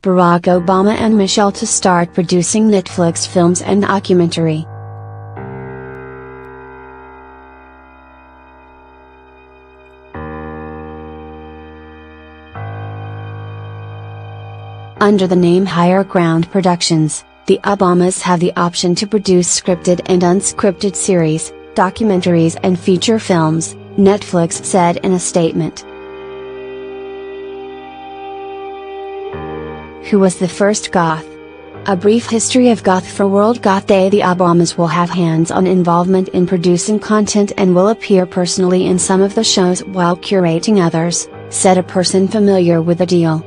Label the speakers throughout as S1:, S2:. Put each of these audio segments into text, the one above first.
S1: Barack Obama and Michelle to start producing Netflix films and documentary. Under the name Higher Ground Productions, the Obamas have the option to produce scripted and unscripted series, documentaries and feature films, Netflix said in a statement. Who was the first goth? A brief history of Goth for World Goth Day. The Obamas will have hands-on involvement in producing content and will appear personally in some of the shows while curating others, said a person familiar with the deal.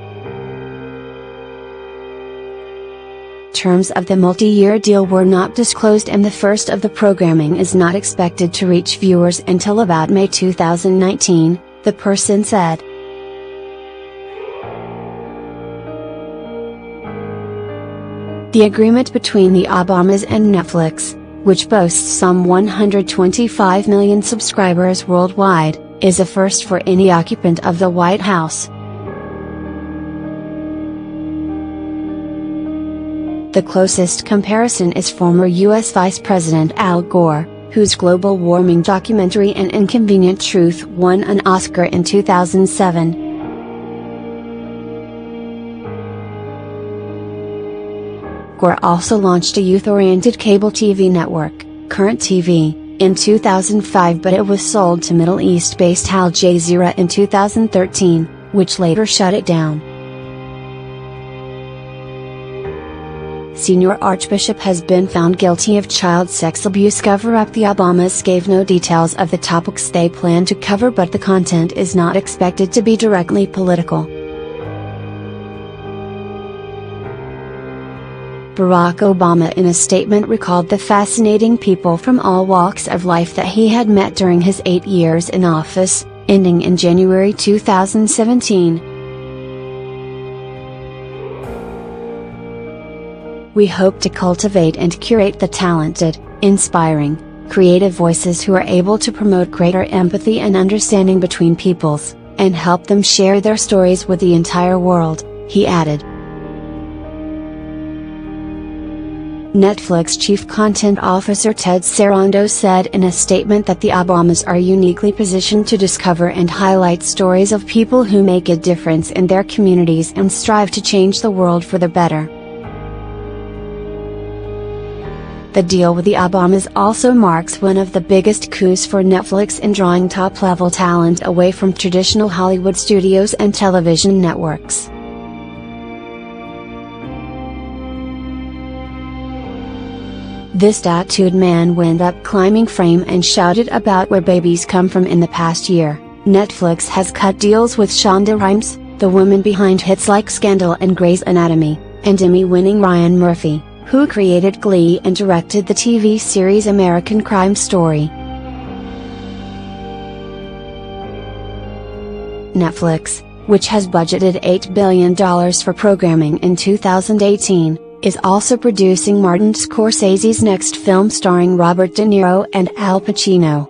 S1: Terms of the multi-year deal were not disclosed and the first of the programming is not expected to reach viewers until about May 2019, the person said. The agreement between the Obamas and Netflix, which boasts some 125 million subscribers worldwide, is a first for any occupant of the White House. The closest comparison is former U.S. Vice President Al Gore, whose global warming documentary An Inconvenient Truth won an Oscar in 2007. Gore also launched a youth-oriented cable TV network, Current TV, in 2005, but it was sold to Middle East-based Al Jazeera in 2013, which later shut it down. Senior Archbishop has been found guilty of child sex abuse cover-up. The Obamas gave no details of the topics they plan to cover, but the content is not expected to be directly political. Barack Obama in a statement recalled the fascinating people from all walks of life that he had met during his 8 years in office, ending in January 2017. We hope to cultivate and curate the talented, inspiring, creative voices who are able to promote greater empathy and understanding between peoples, and help them share their stories with the entire world, he added. Netflix Chief Content Officer Ted Sarandos said in a statement that the Obamas are uniquely positioned to discover and highlight stories of people who make a difference in their communities and strive to change the world for the better. The deal with the Obamas also marks one of the biggest coups for Netflix in drawing top-level talent away from traditional Hollywood studios and television networks. This tattooed man went up climbing frame and shouted about where babies come from. In the past year, Netflix has cut deals with Shonda Rhimes, the woman behind hits like Scandal and Grey's Anatomy, and Emmy-winning Ryan Murphy, who created Glee and directed the TV series American Crime Story. Netflix, which has budgeted $8 billion for programming in 2018, is also producing Martin Scorsese's next film starring Robert De Niro and Al Pacino.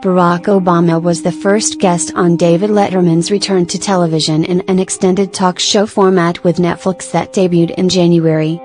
S1: Barack Obama was the first guest on David Letterman's return to television in an extended talk show format with Netflix that debuted in January.